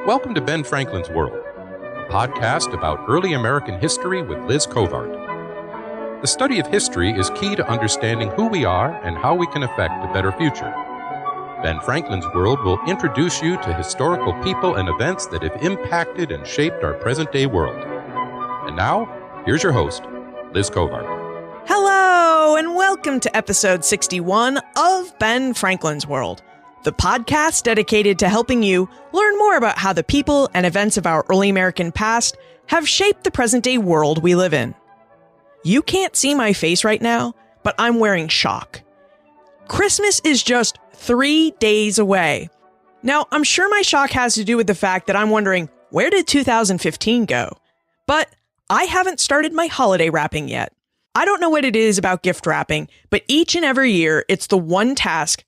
Welcome to Ben Franklin's World, a podcast about early American history with Liz Covart. The study of history is key to understanding who we are and how we can affect a better future. Ben Franklin's World will introduce you to historical people and events that have impacted and shaped our present-day world. And now, here's your host, Liz Covart. Hello, and welcome to episode 61 of Ben Franklin's World, the podcast dedicated to helping you learn more about how the people and events of our early American past have shaped the present-day world we live in. You can't see my face right now, but I'm wearing shock. Christmas is just 3 days away. Now, I'm sure my shock has to do with the fact that I'm wondering, where did 2015 go? But I haven't started my holiday wrapping yet. I don't know what it is about gift wrapping, but each and every year, it's the one task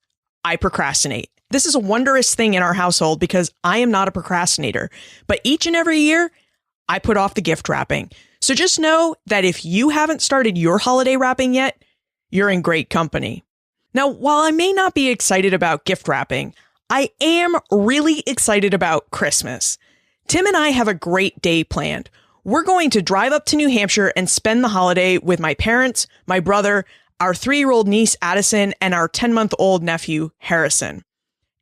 I procrastinate. This is a wondrous thing in our household because I am not a procrastinator. But each and every year, I put off the gift wrapping. So just know that if you haven't started your holiday wrapping yet, you're in great company. Now, while I may not be excited about gift wrapping, I am really excited about Christmas. Tim and I have a great day planned. We're going to drive up to New Hampshire and spend the holiday with my parents, my brother, our 3-year-old niece, Addison, and our 10-month-old nephew, Harrison.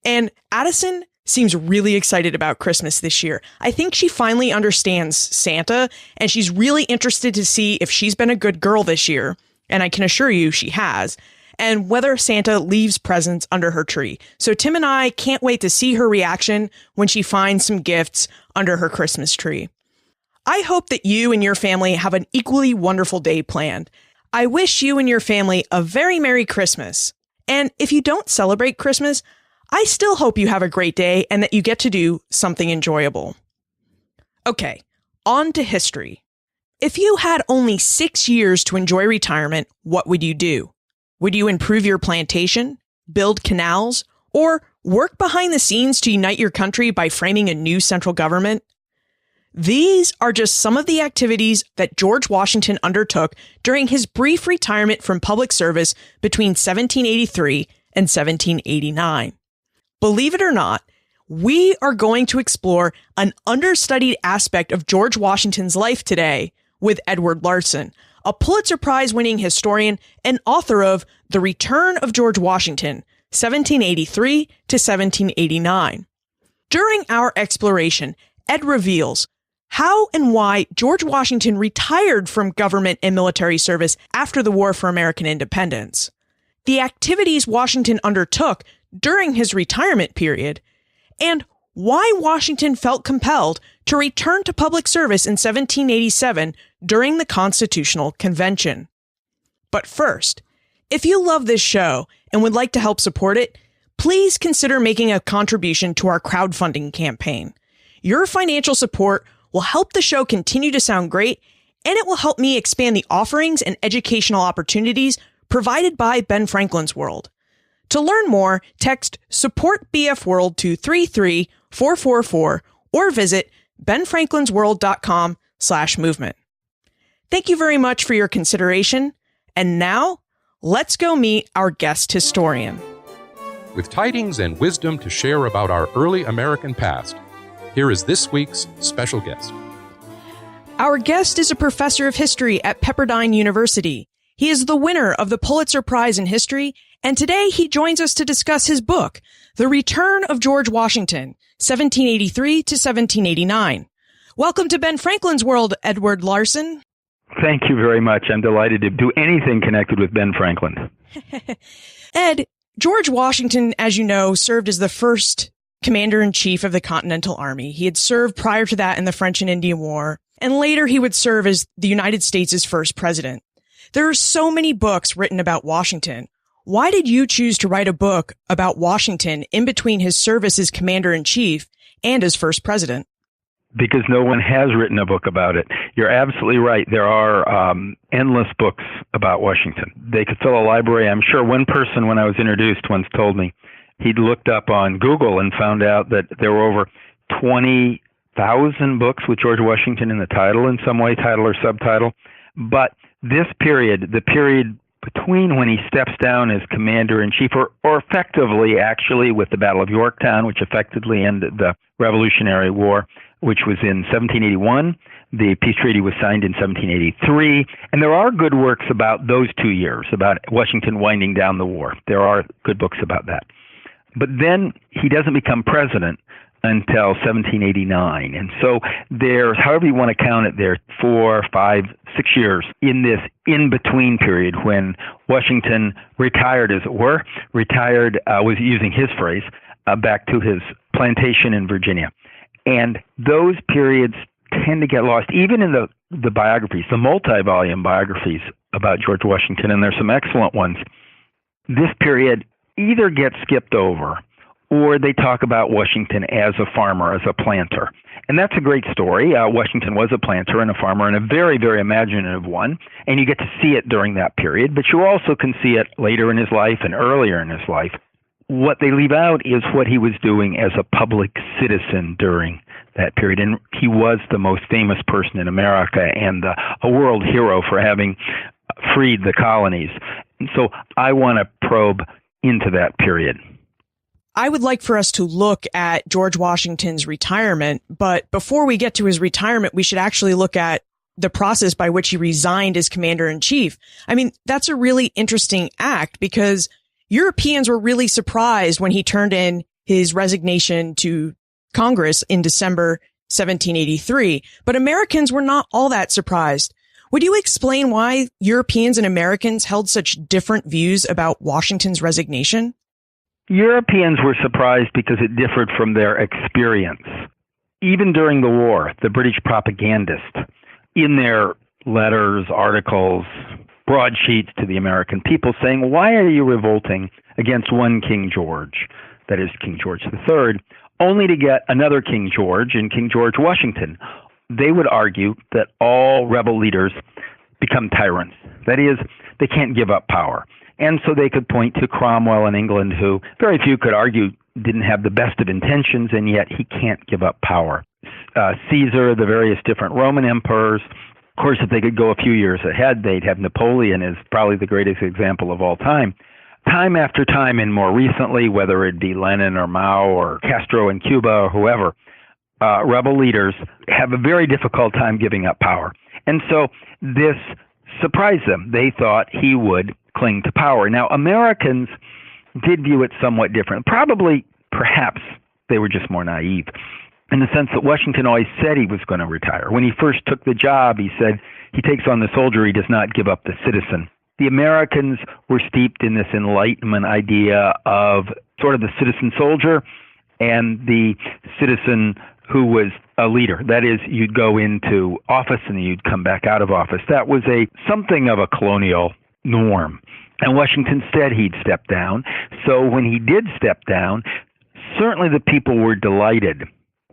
And Addison seems really excited about Christmas this year. I think she finally understands Santa, and she's really interested to see if she's been a good girl this year. And I can assure you she has. And whether Santa leaves presents under her tree. So Tim and I can't wait to see her reaction when she finds some gifts under her Christmas tree. I hope that you and your family have an equally wonderful day planned. I wish you and your family a very Merry Christmas. And if you don't celebrate Christmas, I still hope you have a great day and that you get to do something enjoyable. Okay, on to history. If you had only 6 years to enjoy retirement, what would you do? Would you improve your plantation, build canals, or work behind the scenes to unite your country by framing a new central government? These are just some of the activities that George Washington undertook during his brief retirement from public service between 1783 and 1789. Believe it or not, we are going to explore an understudied aspect of George Washington's life today with Edward Larson, a Pulitzer Prize winning historian and author of The Return of George Washington, 1783 to 1789. During our exploration, Ed reveals how and why George Washington retired from government and military service after the War for American Independence, the activities Washington undertook during his retirement period, and why Washington felt compelled to return to public service in 1787 during the Constitutional Convention. But first, if you love this show and would like to help support it, please consider making a contribution to our crowdfunding campaign. Your financial support will help the show continue to sound great, and it will help me expand the offerings and educational opportunities provided by Ben Franklin's World. To learn more, text Support BF World to 33444 or visit benfranklinsworld.com/movement. Thank you very much for your consideration. And now, let's go meet our guest historian. With tidings and wisdom to share about our early American past, here is this week's special guest. Our guest is a professor of history at Pepperdine University. He is the winner of the Pulitzer Prize in History, and today he joins us to discuss his book, The Return of George Washington, 1783 to 1789. Welcome to Ben Franklin's World, Edward Larson. Thank you very much. I'm delighted to do anything connected with Ben Franklin. Ed, George Washington, as you know, served as the first commander-in-chief of the Continental Army. He had served prior to that in the French and Indian War, and later he would serve as the United States' first president. There are so many books written about Washington. Why did you choose to write a book about Washington in between his service as commander-in-chief and as first president? Because no one has written a book about it. You're absolutely right. There are endless books about Washington. They could fill a library. I'm sure one person, when I was introduced, once told me he'd looked up on Google and found out that there were over 20,000 books with George Washington in the title in some way, title or subtitle. But this period, the period between when he steps down as commander-in-chief, or effectively, actually, with the Battle of Yorktown, which effectively ended the Revolutionary War, which was in 1781. The peace treaty was signed in 1783. And there are good works about those 2 years, about Washington winding down the war. There are good books about that. But then he doesn't become president until 1789. And so there's, however you want to count it, there 4, 5, 6 years in this in-between period when Washington retired, as it were, was using his phrase, back to his plantation in Virginia. And those periods tend to get lost, even in the biographies, the multi-volume biographies about George Washington, and there's some excellent ones. This period either gets skipped over, or they talk about Washington as a farmer, as a planter. And that's a great story. Washington was a planter and a farmer, and a very, very imaginative one. And you get to see it during that period, but you also can see it later in his life and earlier in his life. What they leave out is what he was doing as a public citizen during that period. And he was the most famous person in America and a world hero for having freed the colonies. And so I want to probe into that period. I would like for us to look at George Washington's retirement, but before we get to his retirement, we should actually look at the process by which he resigned as commander-in-chief. I mean, that's a really interesting act because Europeans were really surprised when he turned in his resignation to Congress in December 1783, but Americans were not all that surprised. Would you explain why Europeans and Americans held such different views about Washington's resignation? Europeans were surprised because it differed from their experience. Even during the war, the British propagandists, in their letters, articles, broadsheets to the American people saying, why are you revolting against one King George, that is King George III, only to get another King George and King George Washington? They would argue that all rebel leaders become tyrants. That is, they can't give up power. And so they could point to Cromwell in England, who very few could argue didn't have the best of intentions, and yet he can't give up power. Caesar, the various different Roman emperors. Of course, if they could go a few years ahead, they'd have Napoleon as probably the greatest example of all time. Time after time, and more recently, whether it be Lenin or Mao or Castro in Cuba or whoever, rebel leaders have a very difficult time giving up power. And so this surprised them. They thought he would cling to power. Now, Americans did view it somewhat different. Perhaps they were just more naive in the sense that Washington always said he was going to retire. When he first took the job, he said he takes on the soldier, he does not give up the citizen. The Americans were steeped in this Enlightenment idea of sort of the citizen soldier and the citizen who was a leader. That is, you'd go into office and you'd come back out of office. That was something of a colonial norm. And Washington said he'd step down. So when he did step down, certainly the people were delighted.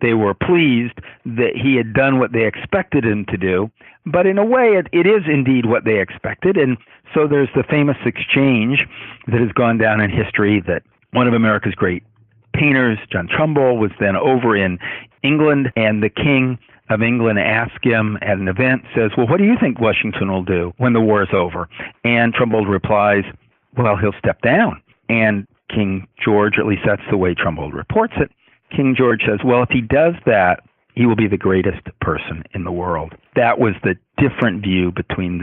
They were pleased that he had done what they expected him to do. But in a way, it is indeed what they expected. And so there's the famous exchange that has gone down in history that one of America's great painters, John Trumbull, was then over in England, and the King of England asked him at an event, says, well, what do you think Washington will do when the war is over? And Trumbull replies, well, he'll step down. And King George, at least that's the way Trumbull reports it, King George says, well, if he does that, he will be the greatest person in the world. That was the different view between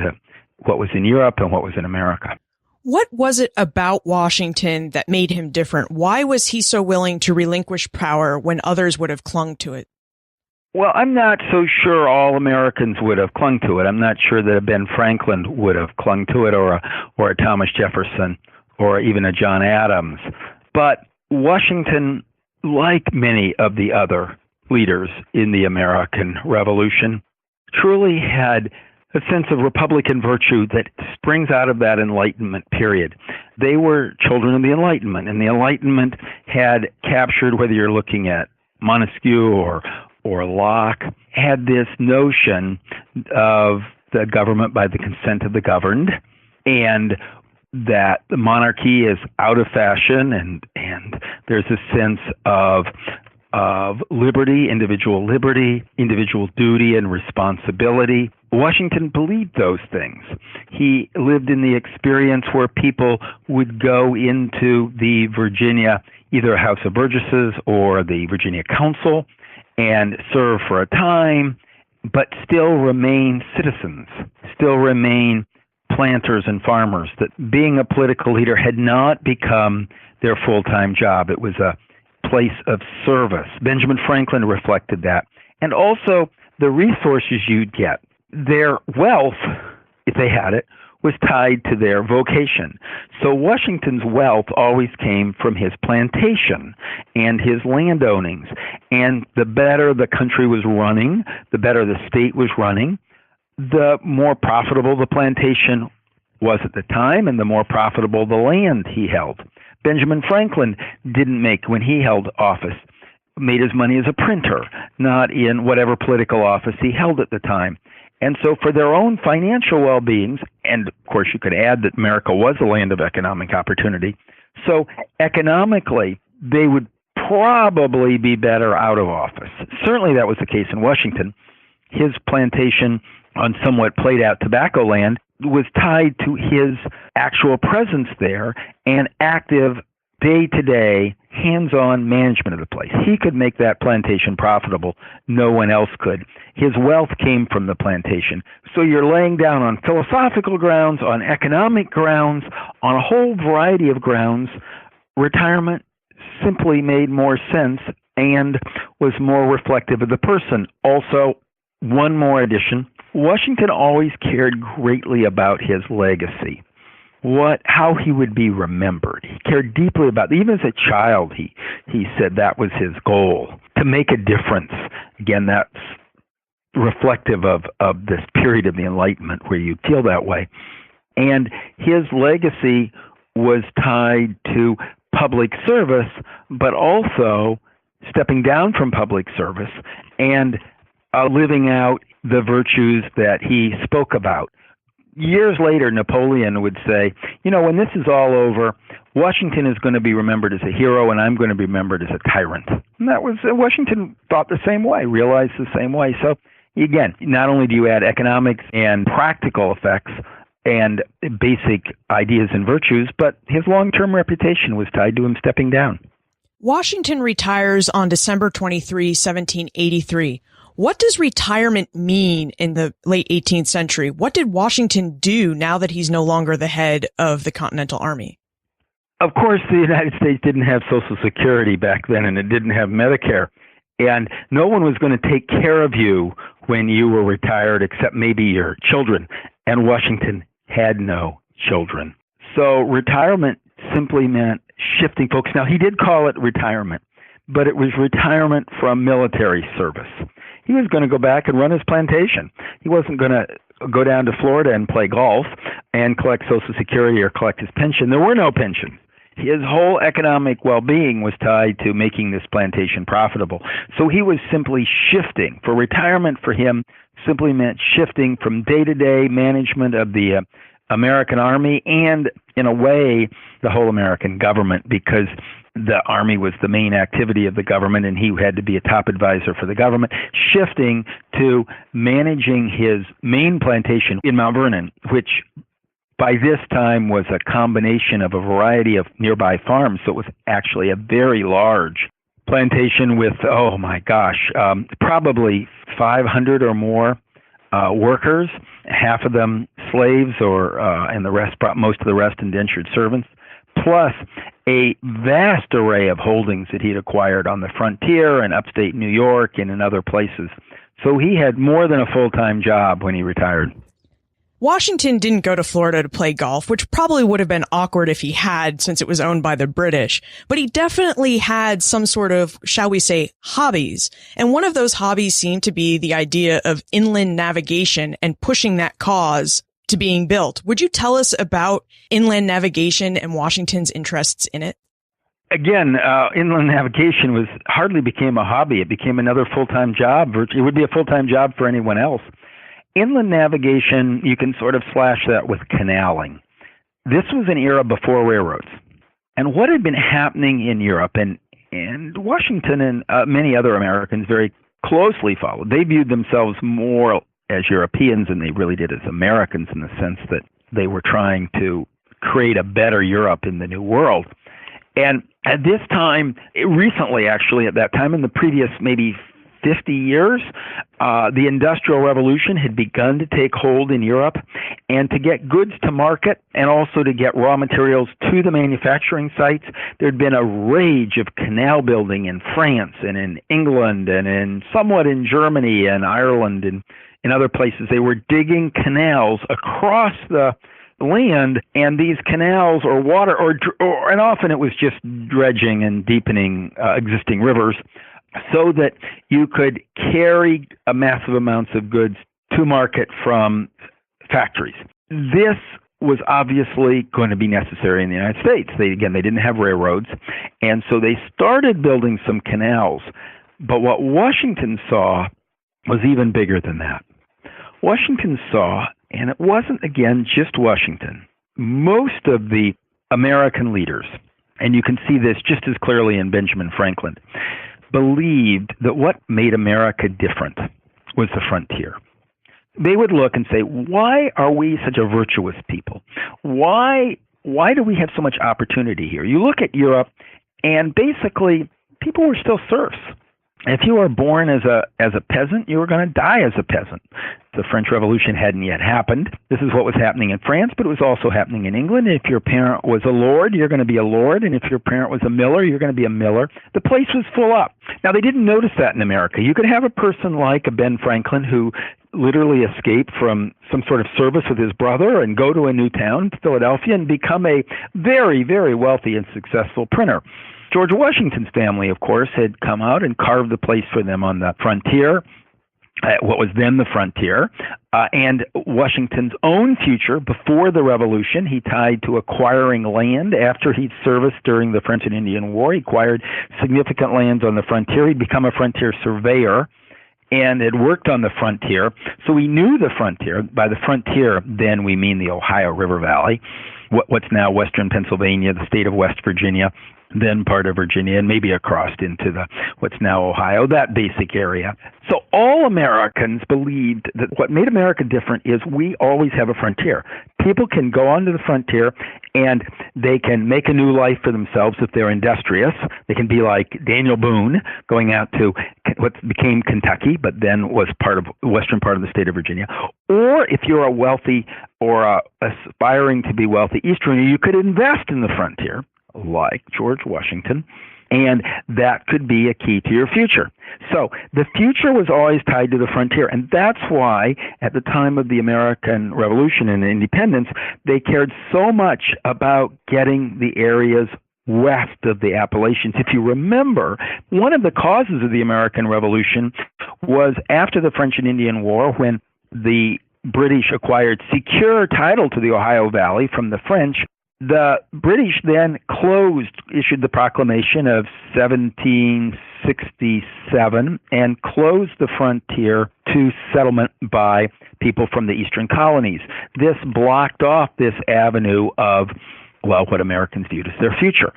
what was in Europe and what was in America. What was it about Washington that made him different? Why was he so willing to relinquish power when others would have clung to it? Well, I'm not so sure all Americans would have clung to it. I'm not sure that a Ben Franklin would have clung to it, or a Thomas Jefferson, or even a John Adams. But Washington, like many of the other leaders in the American Revolution, truly had a sense of Republican virtue that springs out of that Enlightenment period. They were children of the Enlightenment, and the Enlightenment had captured, whether you're looking at Montesquieu or Locke, had this notion of the government by the consent of the governed, and that the monarchy is out of fashion, and there's a sense of liberty, individual duty and responsibility. Washington believed those things. He lived in the experience where people would go into the Virginia, either House of Burgesses or the Virginia Council, and serve for a time, but still remain citizens, still remain planters and farmers, that being a political leader had not become their full-time job. It was a place of service. Benjamin Franklin reflected that. And also the resources you'd get. Their wealth, if they had it, was tied to their vocation. So Washington's wealth always came from his plantation and his land ownings. And the better the country was running, the better the state was running, the more profitable the plantation was at the time, and the more profitable the land he held. Benjamin Franklin didn't make, when he held office, made his money as a printer, not in whatever political office he held at the time. And so for their own financial well-beings, and of course you could add that America was a land of economic opportunity, so economically they would probably be better out of office. Certainly that was the case in Washington. His plantation on somewhat played-out tobacco land was tied to his actual presence there and active day-to-day, hands-on management of the place. He could make that plantation profitable. No one else could. His wealth came from the plantation. So you're laying down on philosophical grounds, on economic grounds, on a whole variety of grounds. Retirement simply made more sense and was more reflective of the person. Also, one more addition, Washington always cared greatly about his legacy. How he would be remembered. He cared deeply about, even as a child, he said that was his goal, to make a difference. Again, that's reflective of this period of the Enlightenment where you feel that way. And his legacy was tied to public service, but also stepping down from public service and living out the virtues that he spoke about. Years later, Napoleon would say, when this is all over, Washington is going to be remembered as a hero and I'm going to be remembered as a tyrant. And that was, Washington thought the same way, realized the same way. So again, not only do you add economics and practical effects and basic ideas and virtues, but his long-term reputation was tied to him stepping down. Washington retires on December 23, 1783. What does retirement mean in the late 18th century? What did Washington do now that he's no longer the head of the Continental Army? Of course, the United States didn't have Social Security back then, and it didn't have Medicare. And no one was going to take care of you when you were retired except maybe your children. And Washington had no children. So retirement simply meant shifting focus. Now, he did call it retirement, but it was retirement from military service. He was going to go back and run his plantation. He wasn't going to go down to Florida and play golf and collect Social Security or collect his pension. There were no pensions. His whole economic well-being was tied to making this plantation profitable. So he was simply shifting. For retirement for him simply meant shifting from day-to-day management of the American Army and, in a way, the whole American government, because the Army was the main activity of the government and he had to be a top advisor for the government, shifting to managing his main plantation in Mount Vernon, which by this time was a combination of a variety of nearby farms. So it was actually a very large plantation with, probably 500 or more workers, half of them slaves, and the rest, most of the rest indentured servants, plus a vast array of holdings that he'd acquired on the frontier and upstate New York and in other places. So he had more than a full-time job when he retired. Washington didn't go to Florida to play golf, which probably would have been awkward if he had, since it was owned by the British. But he definitely had some sort of, shall we say, hobbies. And one of those hobbies seemed to be the idea of inland navigation and pushing that cause to being built. Would you tell us about inland navigation and Washington's interests in it? Again, inland navigation hardly became a hobby. It became another full-time job. It would be a full-time job for anyone else. Inland navigation, you can sort of slash that with canaling. This was an era before railroads. And what had been happening in Europe, and Washington and many other Americans very closely followed, they viewed themselves more as Europeans, and they really did as Americans in the sense that they were trying to create a better Europe in the New World. And at this time, recently actually, at that time in the previous maybe 50 years, the Industrial Revolution had begun to take hold in Europe, and to get goods to market and also to get raw materials to the manufacturing sites, there'd been a rage of canal building in France and in England and somewhat in Germany and Ireland and in other places. They were digging canals across the land, and these canals or water, and often it was just dredging and deepening existing rivers, so that you could carry massive amounts of goods to market from factories. This was obviously going to be necessary in the United States. They didn't have railroads, and so they started building some canals. But what Washington saw was even bigger than that. Washington saw, and it wasn't, again, just Washington, most of the American leaders, and you can see this just as clearly in Benjamin Franklin, believed that what made America different was the frontier. They would look and say, why are we such a virtuous people? Why do we have so much opportunity here? You look at Europe, and basically people were still serfs. If you were born as a peasant, you were going to die as a peasant. The French Revolution hadn't yet happened. This is what was happening in France, but it was also happening in England. If your parent was a lord, you're going to be a lord, and if your parent was a miller, you're going to be a miller. The place was full up. Now, they didn't notice that in America. You could have a person like a Ben Franklin who literally escaped from some sort of service with his brother and go to a new town, Philadelphia, and become a very, very wealthy and successful printer. George Washington's family, of course, had come out and carved a place for them on the frontier, what was then the frontier, and Washington's own future before the Revolution, he tied to acquiring land. After he'd serviced during the French and Indian War, he acquired significant lands on the frontier. He'd become a frontier surveyor and had worked on the frontier, so he knew the frontier. By the frontier, then we mean the Ohio River Valley, what's now western Pennsylvania, the state of West Virginia, then part of Virginia, and maybe across into what's now Ohio, that basic area. So all Americans believed that what made America different is we always have a frontier. People can go onto the frontier and they can make a new life for themselves if they're industrious. They can be like Daniel Boone going out to what became Kentucky, but then was part of western part of the state of Virginia. Or if you're a wealthy or aspiring to be wealthy Easterner, you could invest in the frontier, like George Washington, and that could be a key to your future. So the future was always tied to the frontier, and that's why at the time of the American Revolution and independence, they cared so much about getting the areas west of the Appalachians. If you remember, one of the causes of the American Revolution was after the French and Indian War, when the British acquired secure title to the Ohio Valley from the French. The British then issued the proclamation of 1767 and closed the frontier to settlement by people from the eastern colonies. This blocked off this avenue of, what Americans viewed as their future.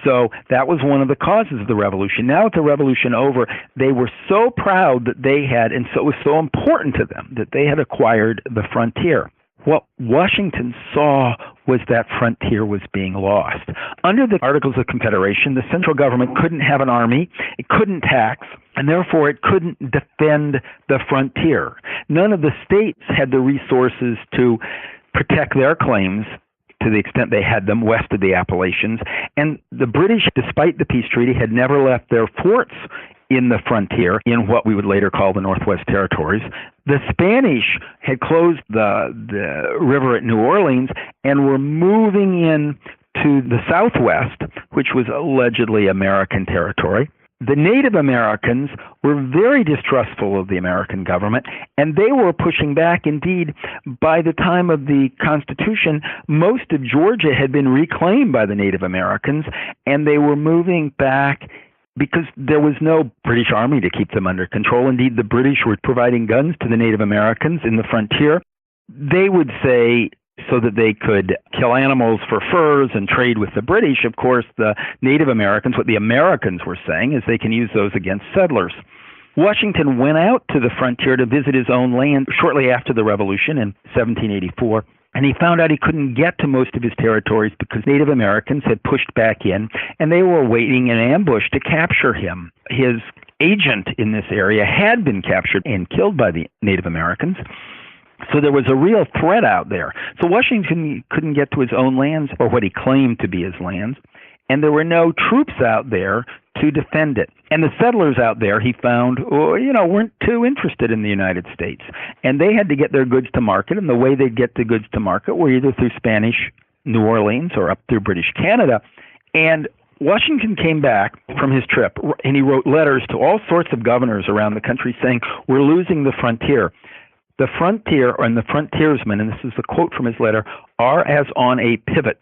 So that was one of the causes of the revolution. Now with the revolution over, they were so proud that they had, and so it was so important to them that they had acquired the frontier. What Washington saw was that frontier was being lost. Under the Articles of Confederation, the central government couldn't have an army, it couldn't tax, and therefore it couldn't defend the frontier. None of the states had the resources to protect their claims to the extent they had them west of the Appalachians. And the British, despite the peace treaty, had never left their forts in the frontier, in what we would later call the Northwest Territories. The Spanish had closed the river at New Orleans and were moving in to the Southwest, which was allegedly American territory. The Native Americans were very distrustful of the American government, and they were pushing back. Indeed, by the time of the Constitution, most of Georgia had been reclaimed by the Native Americans, and they were moving back because there was no British army to keep them under control. Indeed, the British were providing guns to the Native Americans in the frontier. They would say, so that they could kill animals for furs and trade with the British. Of course, the Native Americans, what the Americans were saying is they can use those against settlers. Washington went out to the frontier to visit his own land shortly after the Revolution in 1784. And he found out he couldn't get to most of his territories because Native Americans had pushed back in, and they were waiting in ambush to capture him. His agent in this area had been captured and killed by the Native Americans. So there was a real threat out there. So Washington couldn't get to his own lands, or what he claimed to be his lands, and there were no troops out there to defend it. And the settlers out there, he found, weren't too interested in the United States. And they had to get their goods to market, and the way they'd get the goods to market were either through Spanish New Orleans or up through British Canada. And Washington came back from his trip, and he wrote letters to all sorts of governors around the country saying, we're losing the frontier. The frontier and the frontiersmen, and this is a quote from his letter, are as on a pivot.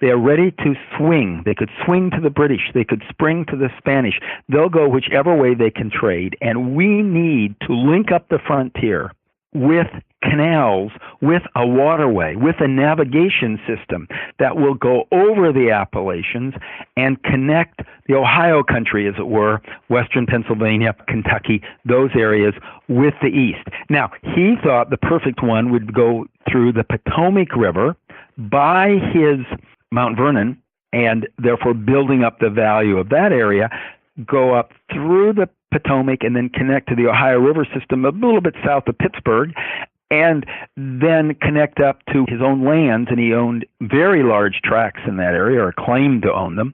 They are ready to swing. They could swing to the British. They could spring to the Spanish. They'll go whichever way they can trade. And we need to link up the frontier with canals, with a waterway, with a navigation system that will go over the Appalachians and connect the Ohio country, as it were, western Pennsylvania, Kentucky, those areas, with the east. Now, he thought the perfect one would go through the Potomac River by his Mount Vernon, and therefore building up the value of that area, go up through the Potomac and then connect to the Ohio River system a little bit south of Pittsburgh, and then connect up to his own lands, and he owned very large tracts in that area, or claimed to own them.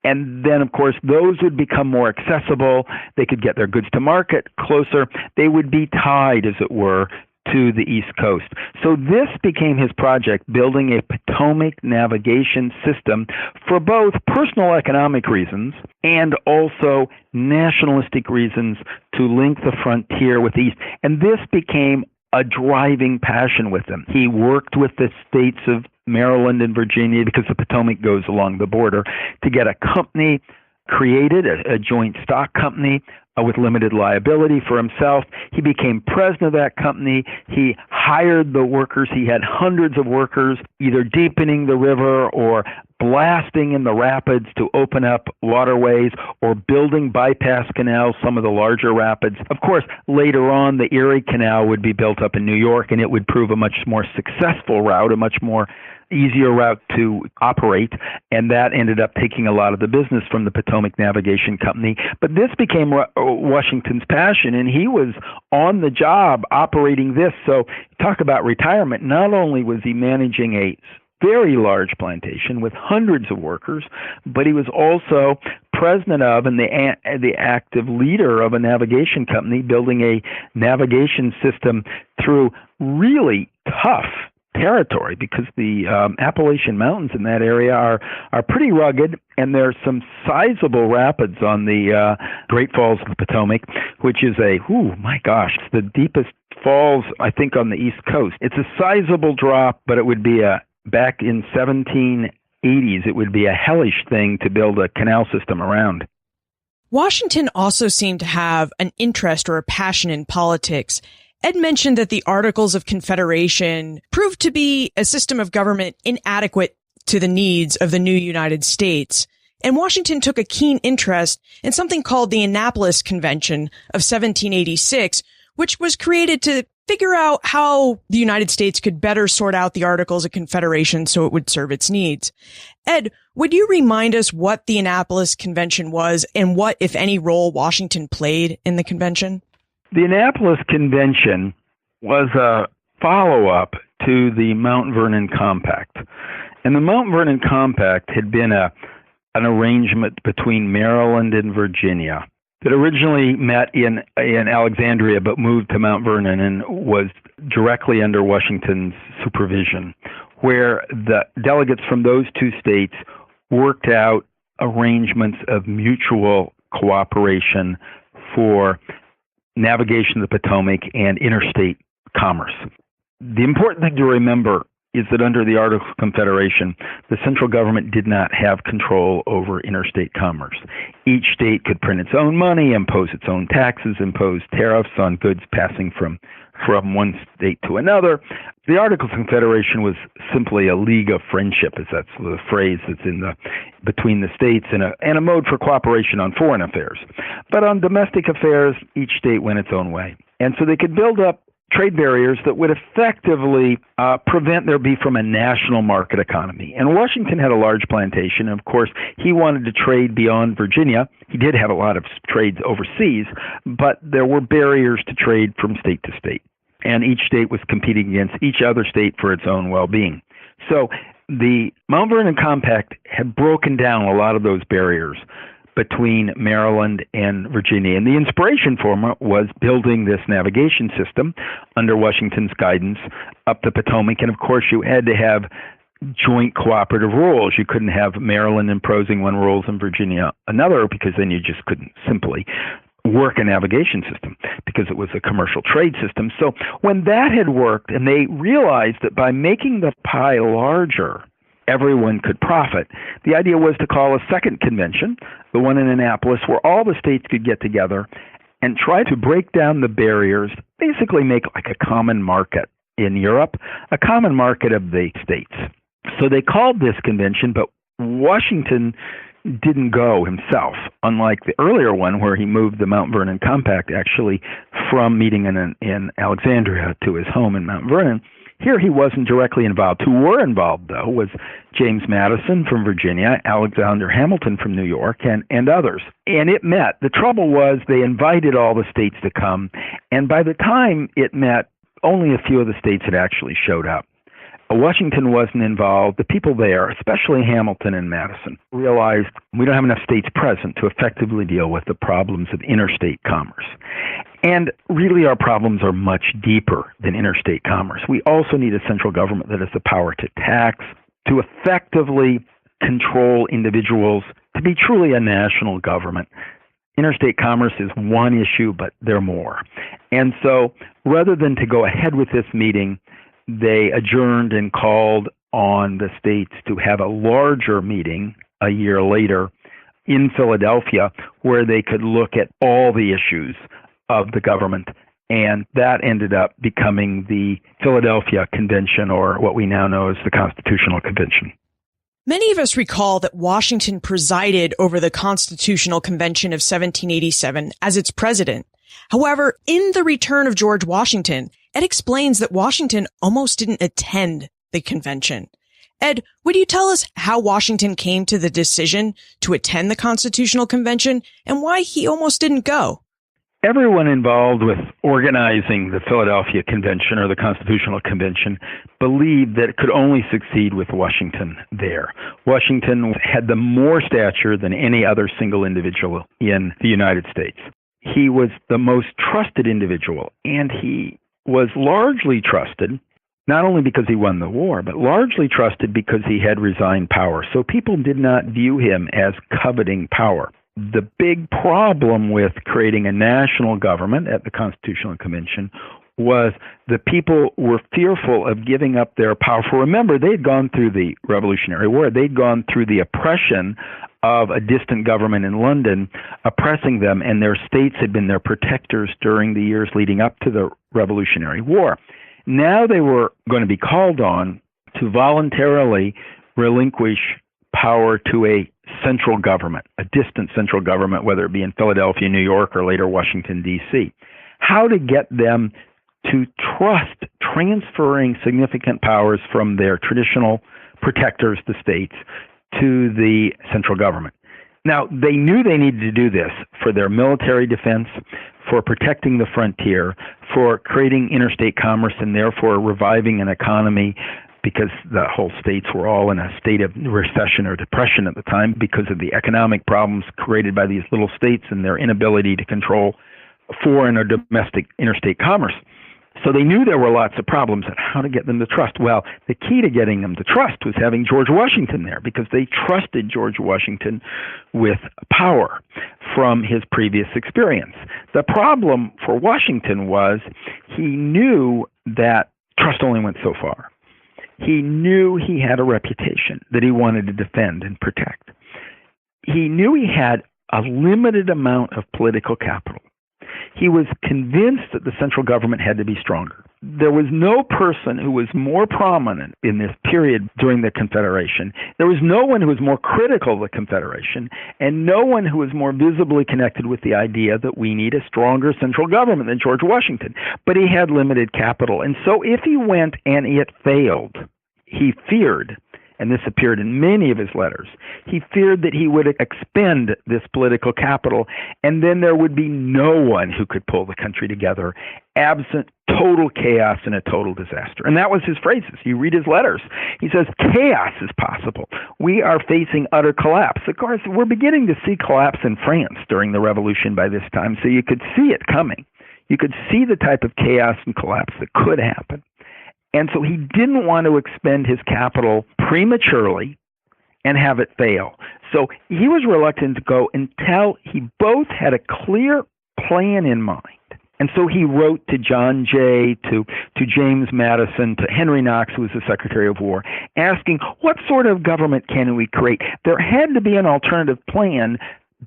And then, of course, those would become more accessible. They could get their goods to market closer. They would be tied, as it were, to the East Coast. So this became his project, building a Potomac navigation system for both personal economic reasons and also nationalistic reasons to link the frontier with the East. And this became a driving passion with him. He worked with the states of Maryland and Virginia, because the Potomac goes along the border, to get a company created, a joint stock company with limited liability for himself. He became president of that company. He hired the workers. He had hundreds of workers either deepening the river or blasting in the rapids to open up waterways, or building bypass canals, some of the larger rapids. Of course, later on, the Erie Canal would be built up in New York, and it would prove a much more successful route, a much more easier route to operate, and that ended up taking a lot of the business from the Potomac Navigation Company. But this became Washington's passion, and he was on the job operating this. So talk about retirement. Not only was he managing a very large plantation with hundreds of workers, but he was also president of and the active leader of a navigation company, building a navigation system through really tough territory, because the Appalachian Mountains in that area are pretty rugged, and there's some sizable rapids on the Great Falls of the Potomac, which is it's the deepest falls, I think, on the East Coast. It's a sizable drop, but it would be back in 1780s, it would be a hellish thing to build a canal system around. Washington also seemed to have an interest or a passion in politics. Ed mentioned that the Articles of Confederation proved to be a system of government inadequate to the needs of the new United States. And Washington took a keen interest in something called the Annapolis Convention of 1786, which was created to figure out how the United States could better sort out the Articles of Confederation so it would serve its needs. Ed, would you remind us what the Annapolis Convention was and what, if any, role Washington played in the convention? The Annapolis Convention was a follow-up to the Mount Vernon Compact. And the Mount Vernon Compact had been an arrangement between Maryland and Virginia that originally met in Alexandria but moved to Mount Vernon and was directly under Washington's supervision, where the delegates from those two states worked out arrangements of mutual cooperation for navigation of the Potomac and interstate commerce. The important thing to remember is that under the Articles of Confederation, the central government did not have control over interstate commerce. Each state could print its own money, impose its own taxes, impose tariffs on goods passing from from one state to another. The Articles of Confederation was simply a league of friendship, as that's the phrase that's between the states, and a mode for cooperation on foreign affairs. But on domestic affairs, each state went its own way. And so they could build up trade barriers that would effectively prevent there be from a national market economy. And Washington had a large plantation. And of course, he wanted to trade beyond Virginia. He did have a lot of trades overseas, but there were barriers to trade from state to state. And each state was competing against each other state for its own well-being. So the Mount Vernon Compact had broken down a lot of those barriers between Maryland and Virginia. And the inspiration for it was building this navigation system under Washington's guidance up the Potomac. And of course, you had to have joint cooperative rules. You couldn't have Maryland imposing one rules and Virginia another, because then you just couldn't simply work a navigation system, because it was a commercial trade system. So when that had worked, and they realized that by making the pie larger, everyone could profit, the idea was to call a second convention, the one in Annapolis, where all the states could get together and try to break down the barriers, basically make like a common market in Europe, a common market of the states. So they called this convention, but Washington didn't go himself, unlike the earlier one where he moved the Mount Vernon Compact actually from meeting in Alexandria to his home in Mount Vernon. Here he wasn't directly involved. Who were involved, though, was James Madison from Virginia, Alexander Hamilton from New York, and others. And it met. The trouble was they invited all the states to come, and by the time it met, only a few of the states had actually showed up. Washington wasn't involved. The people there, especially Hamilton and Madison, realized we don't have enough states present to effectively deal with the problems of interstate commerce. And really our problems are much deeper than interstate commerce. We also need a central government that has the power to tax, to effectively control individuals, to be truly a national government. Interstate commerce is one issue, but there are more. And so rather than to go ahead with this meeting, they adjourned and called on the states to have a larger meeting a year later in Philadelphia, where they could look at all the issues of the government. And that ended up becoming the Philadelphia Convention, or what we now know as the Constitutional Convention. Many of us recall that Washington presided over the Constitutional Convention of 1787 as its president. However, in The Return of George Washington, Ed explains that Washington almost didn't attend the convention. Ed, would you tell us how Washington came to the decision to attend the Constitutional Convention and why he almost didn't go? Everyone involved with organizing the Philadelphia Convention or the Constitutional Convention believed that it could only succeed with Washington there. Washington had the more stature than any other single individual in the United States. He was the most trusted individual, and he was largely trusted, not only because he won the war, but largely trusted because he had resigned power. So people did not view him as coveting power. The big problem with creating a national government at the Constitutional Convention was the people were fearful of giving up their power. For remember, they'd gone through the Revolutionary War. They'd gone through the oppression of a distant government in London oppressing them, and their states had been their protectors during the years leading up to the Revolutionary War. Now they were going to be called on to voluntarily relinquish power to a central government, a distant central government, whether it be in Philadelphia, New York, or later Washington, D.C. How to get them to trust transferring significant powers from their traditional protectors, the states, to the central government. Now, they knew they needed to do this for their military defense, for protecting the frontier, for creating interstate commerce, and therefore reviving an economy, because the whole states were all in a state of recession or depression at the time because of the economic problems created by these little states and their inability to control foreign or domestic interstate commerce. So they knew there were lots of problems and how to get them to trust. Well, the key to getting them to trust was having George Washington there, because they trusted George Washington with power from his previous experience. The problem for Washington was he knew that trust only went so far. He knew he had a reputation that he wanted to defend and protect. He knew he had a limited amount of political capital. He was convinced that the central government had to be stronger. There was no person who was more prominent in this period during the Confederation. There was no one who was more critical of the Confederation, and no one who was more visibly connected with the idea that we need a stronger central government than George Washington. But he had limited capital, and so if he went and it failed, he feared, and this appeared in many of his letters, he feared that he would expend this political capital, and then there would be no one who could pull the country together, absent total chaos and a total disaster. And that was his phrases. You read his letters. He says, chaos is possible. We are facing utter collapse. Of course, we're beginning to see collapse in France during the Revolution by this time, so you could see it coming. You could see the type of chaos and collapse that could happen. And so he didn't want to expend his capital prematurely and have it fail. So he was reluctant to go until he both had a clear plan in mind. And so he wrote to John Jay, to James Madison, to Henry Knox, who was the Secretary of War, asking, what sort of government can we create? There had to be an alternative plan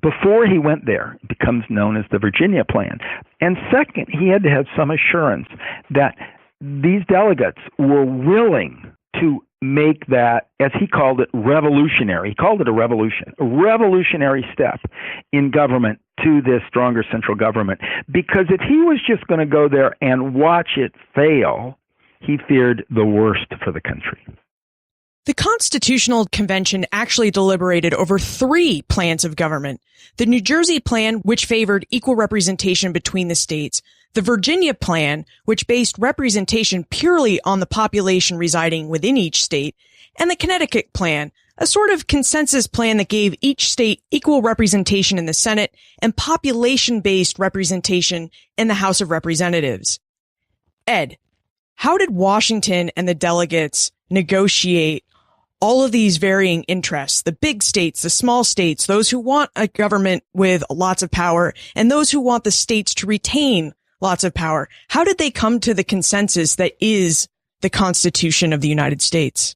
before he went there. It becomes known as the Virginia Plan. And second, he had to have some assurance that these delegates were willing to make that, as he called it, revolutionary. He called it a revolutionary step in government to this stronger central government. Because if he was just going to go there and watch it fail, he feared the worst for the country. The Constitutional Convention actually deliberated over 3 plans of government. The New Jersey Plan, which favored equal representation between the states. The Virginia Plan, which based representation purely on the population residing within each state. And the Connecticut Plan, a sort of consensus plan that gave each state equal representation in the Senate and population-based representation in the House of Representatives. Ed, how did Washington and the delegates negotiate all of these varying interests, the big states, the small states, those who want a government with lots of power, and those who want the states to retain lots of power? How did they come to the consensus that is the Constitution of the United States?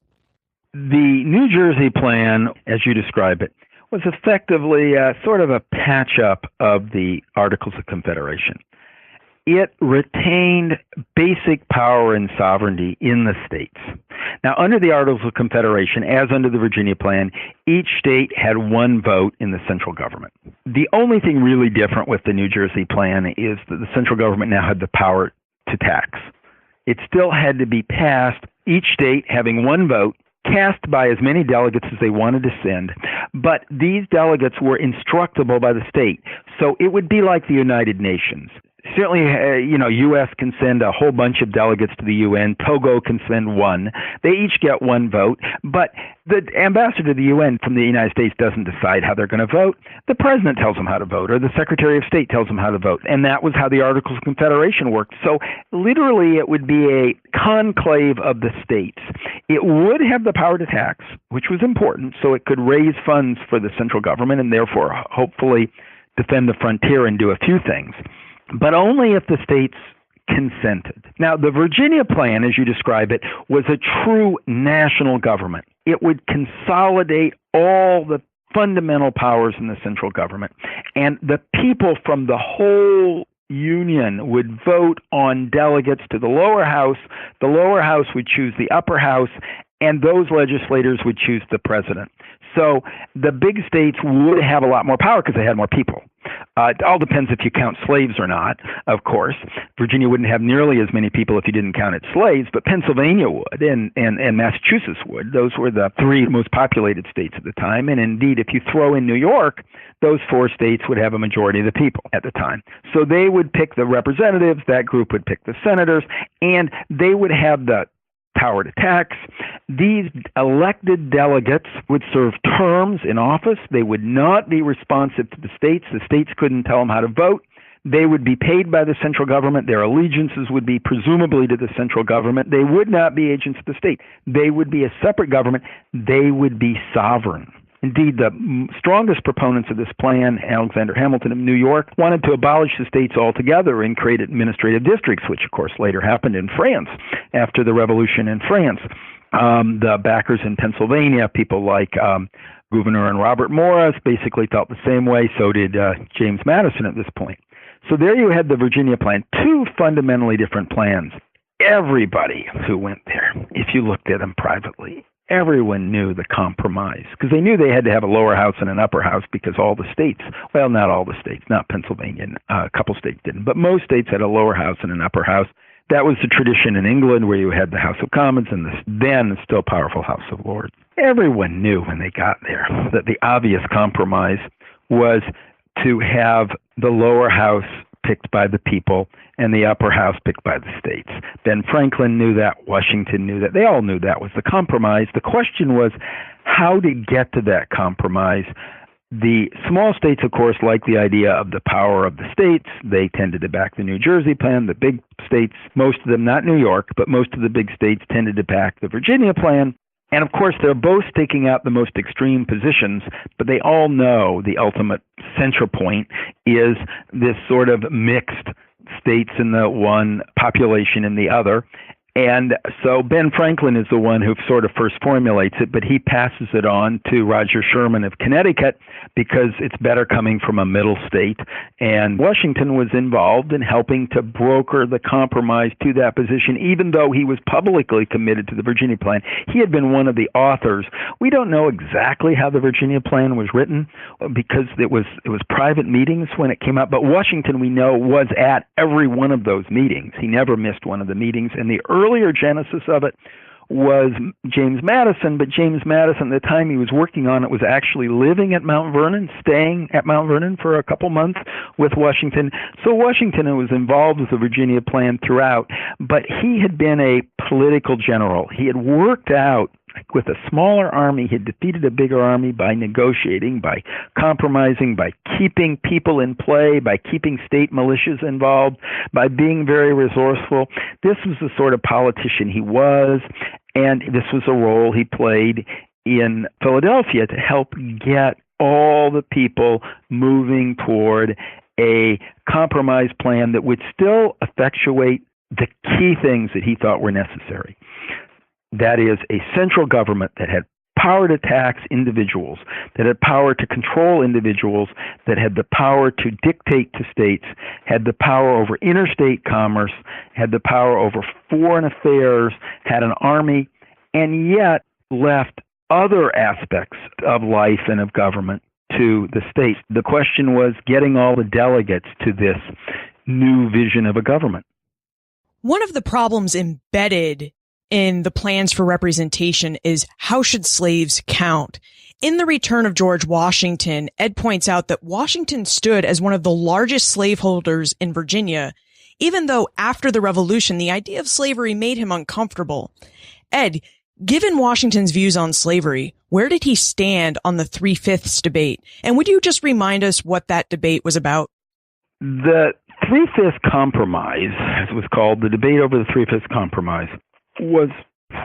The New Jersey Plan, as you describe it, was effectively sort of a patch-up of the Articles of Confederation. It retained basic power and sovereignty in the states. Now, under the Articles of Confederation, as under the Virginia Plan, each state had one vote in the central government. The only thing really different with the New Jersey Plan is that the central government now had the power to tax. It still had to be passed, each state having one vote, cast by as many delegates as they wanted to send, but these delegates were instructable by the state. So it would be like the United Nations. Certainly, U.S. can send a whole bunch of delegates to the UN. Togo can send one. They each get one vote. But the ambassador to the UN from the United States doesn't decide how they're going to vote. The president tells them how to vote, or the Secretary of State tells them how to vote. And that was how the Articles of Confederation worked. So literally, it would be a conclave of the states. It would have the power to tax, which was important, so it could raise funds for the central government and therefore hopefully defend the frontier and do a few things, but only if the states consented. Now, the Virginia Plan, as you describe it, was a true national government. It would consolidate all the fundamental powers in the central government, and the people from the whole Union would vote on delegates to the lower house. The lower house would choose the upper house, and those legislators would choose the president. So the big states would have a lot more power because they had more people. It all depends if you count slaves or not, of course. Virginia wouldn't have nearly as many people if you didn't count its slaves, but Pennsylvania would, and Massachusetts would. Those were the 3 most populated states at the time. And indeed, if you throw in New York, those 4 states would have a majority of the people at the time. So they would pick the representatives, that group would pick the senators, and they would have the power to tax. These elected delegates would serve terms in office. They would not be responsive to the states. The states couldn't tell them how to vote. They would be paid by the central government. Their allegiances would be presumably to the central government. They would not be agents of the state. They would be a separate government. They would be sovereign. Indeed, the strongest proponents of this plan, Alexander Hamilton of New York, wanted to abolish the states altogether and create administrative districts, which of course later happened in France after the revolution in France. The backers in Pennsylvania, people like Gouverneur and Robert Morris, basically felt the same way. So did James Madison at this point. So there you had the Virginia plan, two fundamentally different plans. Everybody who went there, if you looked at them privately, everyone knew the compromise, because they knew they had to have a lower house and an upper house, because all the states, well, not all the states, not Pennsylvania, a couple states didn't, but most states had a lower house and an upper house. That was the tradition in England, where you had the House of Commons and the then still powerful House of Lords. Everyone knew when they got there that the obvious compromise was to have the lower house picked by the people and the upper house picked by the states. Ben Franklin knew that. Washington knew that. They all knew that was the compromise. The question was how to get to that compromise. The small states, of course, like the idea of the power of the states. They tended to back the New Jersey plan. The big states, most of them, not New York, but most of the big states tended to back the Virginia plan. And of course, they're both staking out the most extreme positions, but they all know the ultimate central point is this sort of mixed states in the one, population in the other. And so Ben Franklin is the one who sort of first formulates it, but he passes it on to Roger Sherman of Connecticut because it's better coming from a middle state. And Washington was involved in helping to broker the compromise to that position, even though he was publicly committed to the Virginia plan. He had been one of the authors. We don't know exactly how the Virginia plan was written because it was private meetings when it came out, but Washington, we know, was at every one of those meetings. He never missed one of the meetings, and the earlier genesis of it was James Madison, but James Madison, at the time he was working on it, was actually living at Mount Vernon, staying at Mount Vernon for a couple months with Washington. So Washington was involved with the Virginia plan throughout, but he had been a political general. He had worked out with a smaller army, he had defeated a bigger army by negotiating, by compromising, by keeping people in play, by keeping state militias involved, by being very resourceful. This was the sort of politician he was, and this was a role he played in Philadelphia to help get all the people moving toward a compromise plan that would still effectuate the key things that he thought were necessary. That is, a central government that had power to tax individuals, that had power to control individuals, that had the power to dictate to states, had the power over interstate commerce, had the power over foreign affairs, had an army, and yet left other aspects of life and of government to the states. The question was getting all the delegates to this new vision of a government. One of the problems embedded in the plans for representation is how should slaves count? In The Return of George Washington, Ed points out that Washington stood as one of the largest slaveholders in Virginia, even though after the Revolution, the idea of slavery made him uncomfortable. Ed, given Washington's views on slavery, where did he stand on the 3/5 debate? And would you just remind us what that debate was about? The 3/5 compromise, as it was called, the debate over the 3/5 compromise, was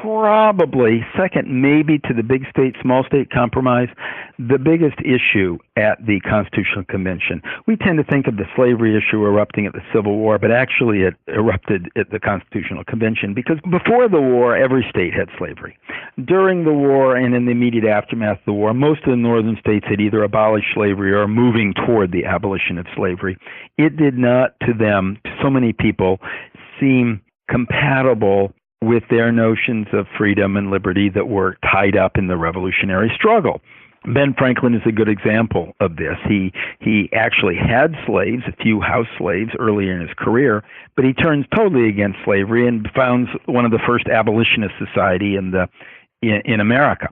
probably second maybe to the big state, small state compromise, the biggest issue at the Constitutional Convention. We tend to think of the slavery issue erupting at the Civil War, but actually it erupted at the Constitutional Convention because before the war, every state had slavery. During the war and in the immediate aftermath of the war, most of the northern states had either abolished slavery or moving toward the abolition of slavery. It did not, to them, to so many people, seem compatible with their notions of freedom and liberty that were tied up in the revolutionary struggle. Ben Franklin is a good example of this. He actually had slaves, a few house slaves early in his career, but he turns totally against slavery and founds one of the first abolitionist society in America.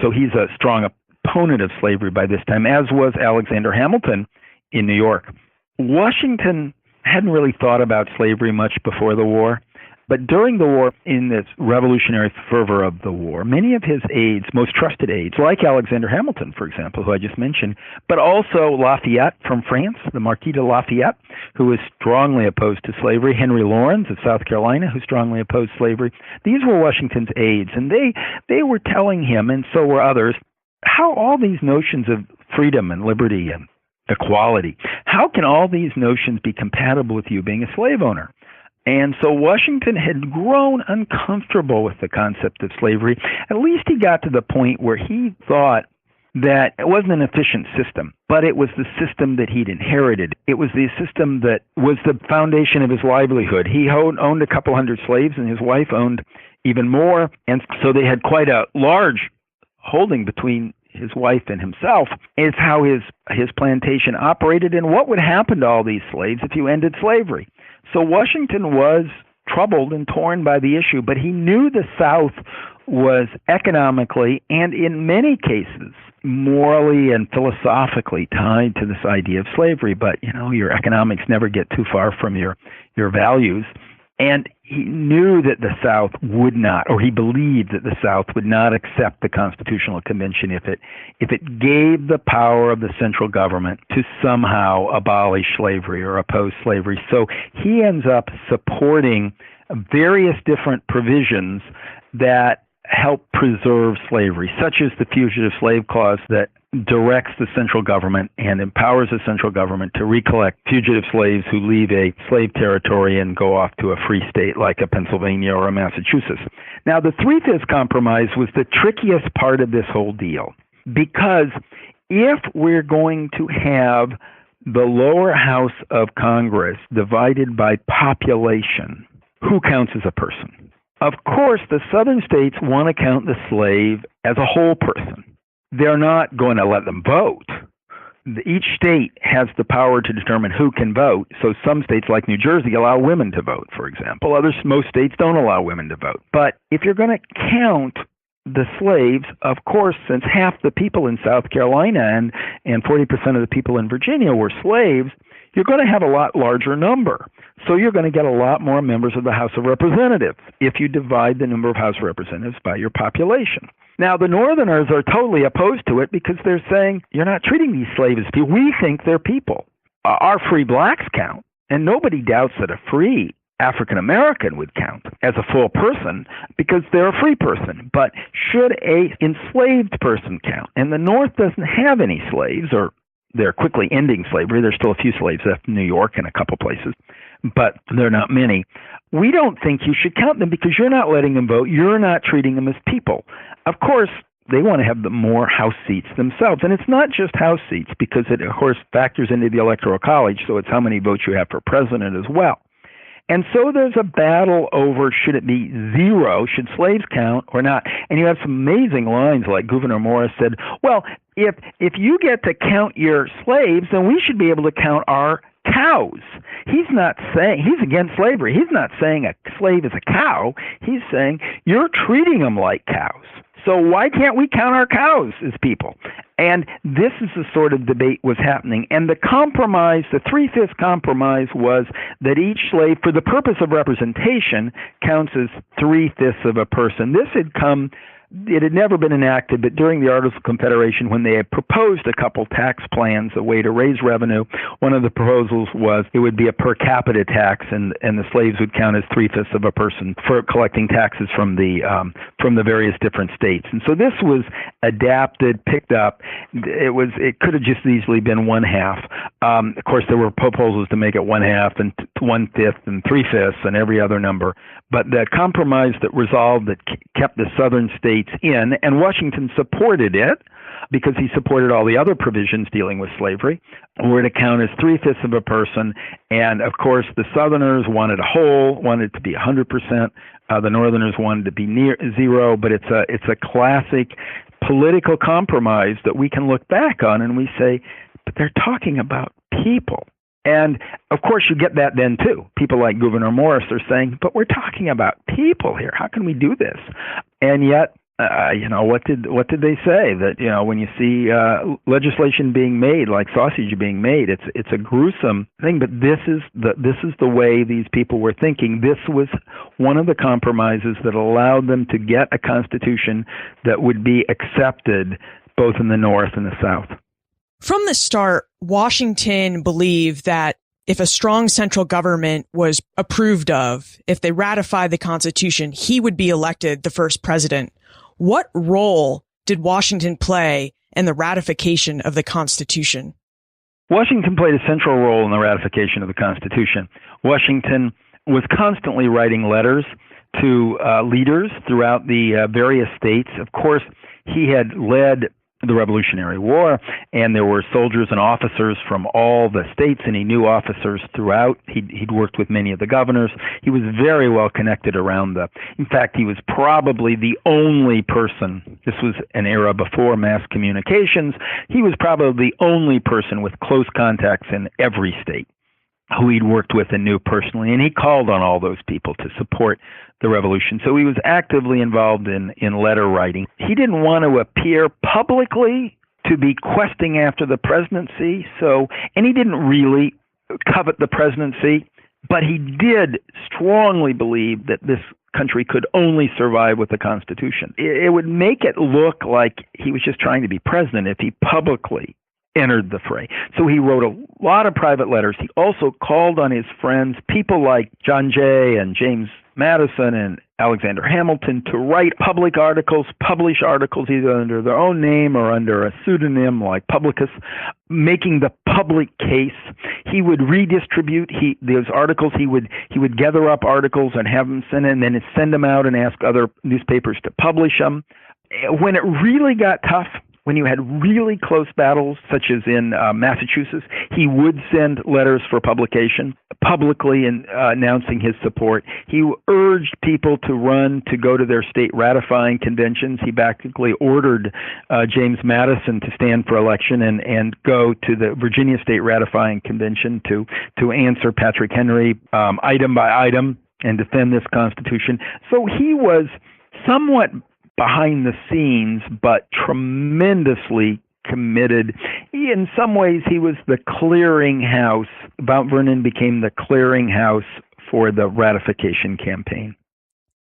So he's a strong opponent of slavery by this time, as was Alexander Hamilton in New York. Washington hadn't really thought about slavery much before the war. But during the war, in this revolutionary fervor of the war, many of his aides, most trusted aides, like Alexander Hamilton, for example, who I just mentioned, but also Lafayette from France, the Marquis de Lafayette, who was strongly opposed to slavery, Henry Laurens of South Carolina, who strongly opposed slavery. These were Washington's aides, and they were telling him, and so were others, how all these notions of freedom and liberty and equality, how can all these notions be compatible with you being a slave owner? And so Washington had grown uncomfortable with the concept of slavery. At least he got to the point where he thought that it wasn't an efficient system, but it was the system that he'd inherited. It was the system that was the foundation of his livelihood. He owned a couple hundred slaves, and his wife owned even more, and so they had quite a large holding between his wife and himself. Is how his plantation operated, and what would happen to all these slaves if you ended slavery. So Washington was troubled and torn by the issue, but he knew the South was economically and in many cases morally and philosophically tied to this idea of slavery. But, your economics never get too far from your values. And he knew that the South would not, or he believed that the South would not accept the Constitutional Convention if it gave the power of the central government to somehow abolish slavery or oppose slavery. So he ends up supporting various different provisions that help preserve slavery, such as the Fugitive Slave Clause that directs the central government and empowers the central government to recollect fugitive slaves who leave a slave territory and go off to a free state like a Pennsylvania or a Massachusetts. Now, the Three-Fifths Compromise was the trickiest part of this whole deal, because if we're going to have the lower house of Congress divided by population, who counts as a person? Of course, the southern states want to count the slave as a whole person. They're not going to let them vote. Each state has the power to determine who can vote. So some states like New Jersey allow women to vote, for example. Most states don't allow women to vote. But if you're going to count the slaves, of course, since half the people in South Carolina and 40% of the people in Virginia were slaves, you're going to have a lot larger number. So you're going to get a lot more members of the House of Representatives if you divide the number of House of Representatives by your population. Now, the Northerners are totally opposed to it because they're saying, you're not treating these slaves as people. We think they're people. Our free blacks count, and nobody doubts that a free African American would count as a full person because they're a free person. But should a enslaved person count? And the North doesn't have any slaves, or they're quickly ending slavery. There's still a few slaves left in New York and a couple places, but there are not many. We don't think you should count them because you're not letting them vote. You're not treating them as people. Of course, they want to have the more House seats themselves. And it's not just House seats because it, of course, factors into the Electoral College, so it's how many votes you have for president as well. And so there's a battle over, should it be zero, should slaves count or not? And you have some amazing lines like Gouverneur Morris said, well, if you get to count your slaves, then we should be able to count our cows. He's not saying, he's against slavery. He's not saying a slave is a cow. He's saying you're treating them like cows. So why can't we count our cows as people? And this is the sort of debate was happening. And the compromise, the Three-Fifths Compromise, was that each slave, for the purpose of representation, counts as 3/5 of a person. It had never been enacted, but during the Articles of Confederation, when they had proposed a couple tax plans, a way to raise revenue, one of the proposals was it would be a per capita tax, and the slaves would count as 3/5 of a person for collecting taxes from the various different states. And so this was adapted, picked up. It could have just easily been 1/2. Of course, there were proposals to make it 1/2 and 1/5 and 3/5 and every other number. But the compromise that resolved that kept the southern states in, and Washington supported it because he supported all the other provisions dealing with slavery, were to count as 3/5 of a person. And of course, the Southerners wanted a whole, wanted it to be 100%. The Northerners wanted to be near zero. But it's a classic political compromise that we can look back on and we say, but they're talking about people. And, of course, you get that then, too. People like Gouverneur Morris are saying, but we're talking about people here. How can we do this? And yet, what did they say? That, when you see legislation being made, like sausage being made, it's a gruesome thing. But this is the way these people were thinking. This was one of the compromises that allowed them to get a constitution that would be accepted both in the North and the South. From the start, Washington believed that if a strong central government was approved of, if they ratified the Constitution, he would be elected the first president. What role did Washington play in the ratification of the Constitution? Washington played a central role in the ratification of the Constitution. Washington was constantly writing letters to leaders throughout the various states. Of course, he had led the Revolutionary War, and there were soldiers and officers from all the states, and he knew officers throughout. He'd worked with many of the governors. He was very well connected around in fact, he was probably the only person, this was an era before mass communications, he was probably the only person with close contacts in every state who he'd worked with and knew personally, and he called on all those people to support the revolution. So he was actively involved in letter writing. He didn't want to appear publicly to be questing after the presidency, and he didn't really covet the presidency, but he did strongly believe that this country could only survive with the Constitution. It would make it look like he was just trying to be president if he publicly entered the fray. So he wrote a lot of private letters. He also called on his friends, people like John Jay and James Madison and Alexander Hamilton, to write public articles, publish articles either under their own name or under a pseudonym like Publicus, making the public case. He would redistribute those articles. He would gather up articles and have them sent in, and then send them out and ask other newspapers to publish them. When it really got tough, when you had really close battles, such as in Massachusetts, he would send letters for publication, publicly announcing his support. He urged people to go to their state ratifying conventions. He basically ordered James Madison to stand for election and go to the Virginia State Ratifying Convention to answer Patrick Henry item by item and defend this Constitution. So he was somewhat behind the scenes, but tremendously committed. In some ways, he was the clearinghouse. Mount Vernon became the clearinghouse for the ratification campaign.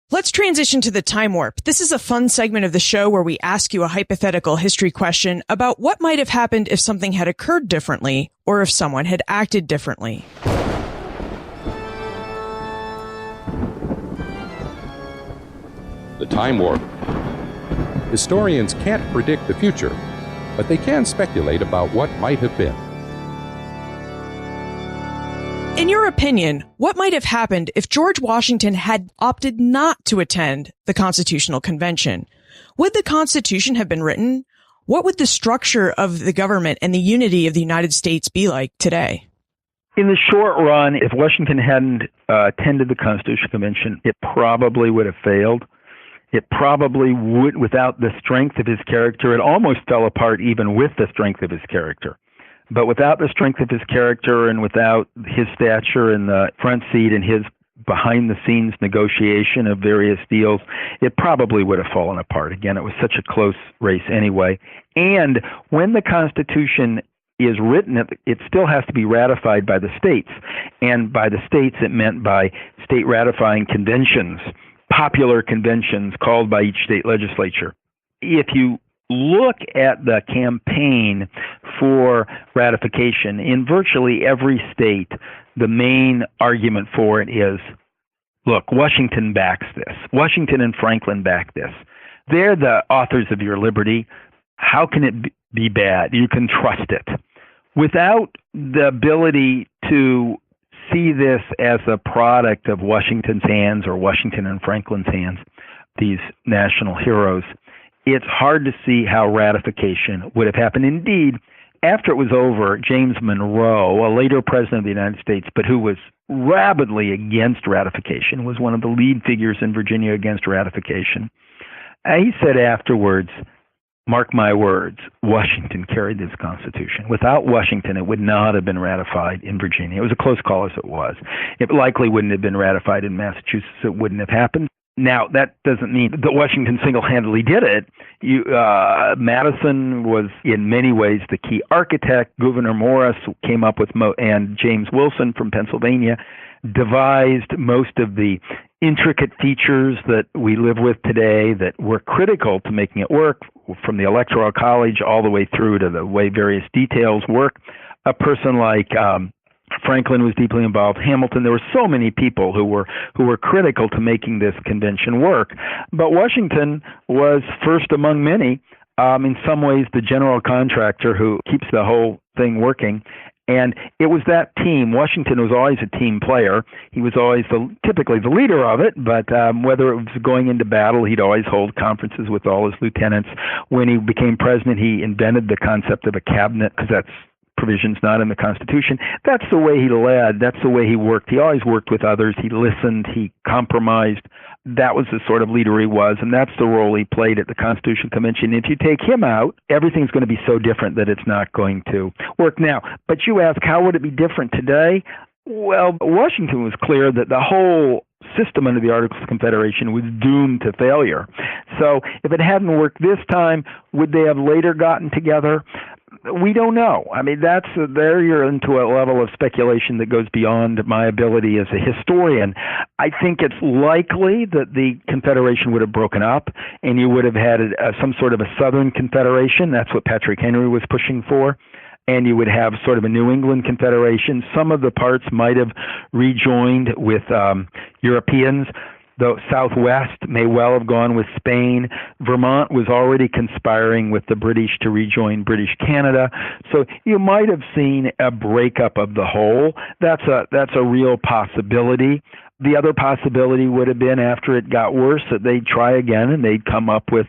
Let's transition to the time warp. This is a fun segment of the show where we ask you a hypothetical history question about what might have happened if something had occurred differently or if someone had acted differently. The time warp. Historians can't predict the future, but they can speculate about what might have been. In your opinion, what might have happened if George Washington had opted not to attend the Constitutional Convention? Would the Constitution have been written? What would the structure of the government and the unity of the United States be like today? In the short run, if Washington hadn't attended the Constitutional Convention, it probably would have failed. It probably would, without the strength of his character. It almost fell apart even with the strength of his character. But without the strength of his character and without his stature in the front seat and his behind-the-scenes negotiation of various deals, it probably would have fallen apart. Again, it was such a close race anyway. And when the Constitution is written, it still has to be ratified by the states. And by the states, it meant by state ratifying conventions, popular conventions called by each state legislature. If you look at the campaign for ratification, in virtually every state, the main argument for it is, look, Washington backs this. Washington and Franklin back this. They're the authors of your liberty. How can it be bad? You can trust it. Without the ability to see this as a product of Washington's hands or Washington and Franklin's hands, these national heroes, it's hard to see how ratification would have happened. Indeed, after it was over, James Monroe, a later president of the United States, but who was rabidly against ratification, was one of the lead figures in Virginia against ratification. He said afterwards, mark my words, Washington carried this Constitution. Without Washington, it would not have been ratified in Virginia. It was a close call as it was. It likely wouldn't have been ratified in Massachusetts. It wouldn't have happened. Now, that doesn't mean that Washington single-handedly did it. Madison was in many ways the key architect. Gouverneur Morris came up with, and James Wilson from Pennsylvania devised most of the intricate features that we live with today that were critical to making it work, from the Electoral College all the way through to the way various details work. A person like Franklin was deeply involved. Hamilton, there were so many people who were critical to making this convention work. But Washington was first among many, in some ways the general contractor who keeps the whole thing working. And it was that team. Washington was always a team player. He was always typically the leader of it, but whether it was going into battle, he'd always hold conferences with all his lieutenants. When he became president, he invented the concept of a cabinet, because that's provisions not in the Constitution. That's the way he led. That's the way he worked. He always worked with others. He listened. He compromised. That was the sort of leader he was, and that's the role he played at the Constitutional Convention. If you take him out, everything's going to be so different that it's not going to work now. But you ask, how would it be different today? Well, Washington was clear that the whole system under the Articles of Confederation was doomed to failure. So if it hadn't worked this time, would they have later gotten together? We don't know. I mean, there you're into a level of speculation that goes beyond my ability as a historian. I think it's likely that the Confederation would have broken up, and you would have had some sort of a Southern Confederation. That's what Patrick Henry was pushing for. And you would have sort of a New England Confederation. Some of the parts might have rejoined with Europeans. The Southwest may well have gone with Spain. Vermont was already conspiring with the British to rejoin British Canada. So you might have seen a breakup of the whole. That's a real possibility. The other possibility would have been, after it got worse, that they'd try again and they'd come up with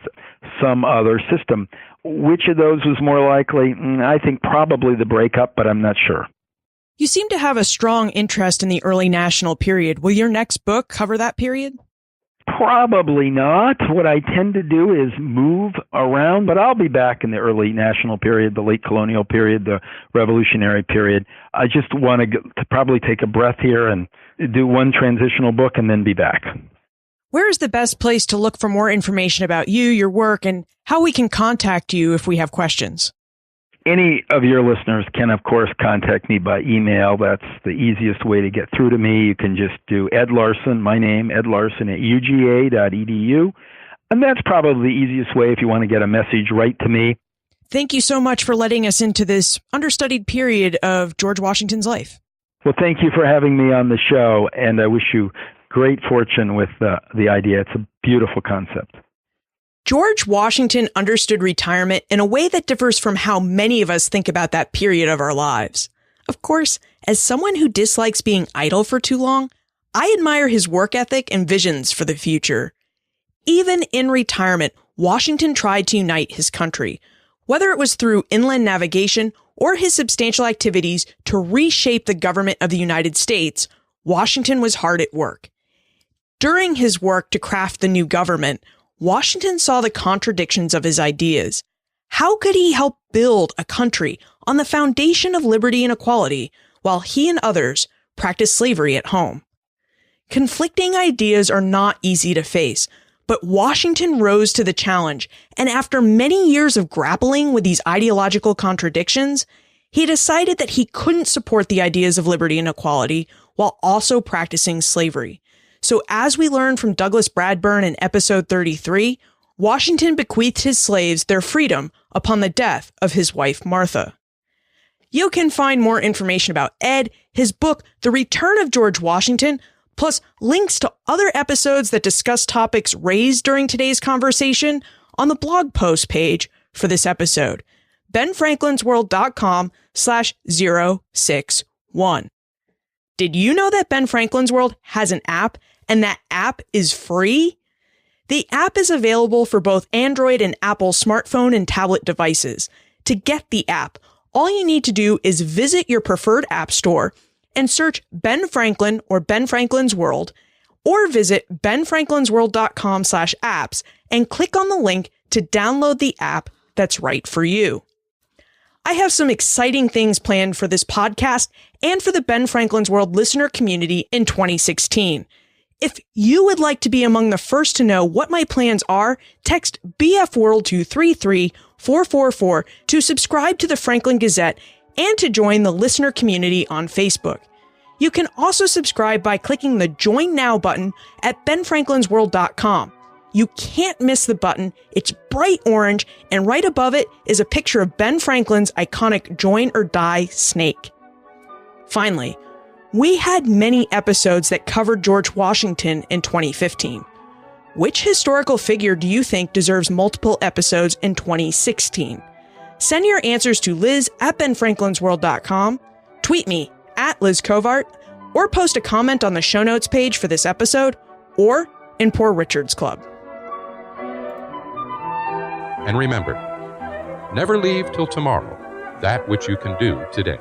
some other system. Which of those was more likely? I think probably the breakup, but I'm not sure. You seem to have a strong interest in the early national period. Will your next book cover that period? Probably not. What I tend to do is move around, but I'll be back in the early national period, the late colonial period, the revolutionary period. I just want to probably take a breath here and do one transitional book and then be back. Where is the best place to look for more information about you, your work, and how we can contact you if we have questions? Any of your listeners can, of course, contact me by email. That's the easiest way to get through to me. You can just do Ed Larson, my name, Ed Larson at uga.edu. And that's probably the easiest way if you want to get a message right to me. Thank you so much for letting us into this understudied period of George Washington's life. Well, thank you for having me on the show, and I wish you great fortune with the idea. It's a beautiful concept. George Washington understood retirement in a way that differs from how many of us think about that period of our lives. Of course, as someone who dislikes being idle for too long, I admire his work ethic and visions for the future. Even in retirement, Washington tried to unite his country, whether it was through inland navigation or his substantial activities to reshape the government of the United States. Washington was hard at work. During his work to craft the new government, Washington saw the contradictions of his ideas. How could he help build a country on the foundation of liberty and equality while he and others practiced slavery at home? Conflicting ideas are not easy to face, but Washington rose to the challenge, and after many years of grappling with these ideological contradictions, he decided that he couldn't support the ideas of liberty and equality while also practicing slavery. So as we learned from Douglas Bradburn in episode 33, Washington bequeathed his slaves their freedom upon the death of his wife, Martha. You can find more information about Ed, his book, The Return of George Washington, plus links to other episodes that discuss topics raised during today's conversation on the blog post page for this episode, benfranklinsworld.com/061. Did you know that Ben Franklin's World has an app, and that app is free? The app is available for both Android and Apple smartphone and tablet devices. To get the app, all you need to do is visit your preferred app store and search Ben Franklin or Ben Franklin's World, or visit benfranklinsworld.com/apps and click on the link to download the app that's right for you. I have some exciting things planned for this podcast and for the Ben Franklin's World listener community in 2016. If you would like to be among the first to know what my plans are, text BF World to 33444 to subscribe to the Franklin Gazette and to join the listener community on Facebook. You can also subscribe by clicking the Join Now button at benfranklinsworld.com. You can't miss the button. It's bright orange, and right above it is a picture of Ben Franklin's iconic Join or Die snake. Finally, we had many episodes that covered George Washington in 2015. Which historical figure do you think deserves multiple episodes in 2016? Send your answers to Liz at benfranklinsworld.com, tweet me at Liz Covart, or post a comment on the show notes page for this episode, or in Poor Richard's Club. And remember, never leave till tomorrow that which you can do today.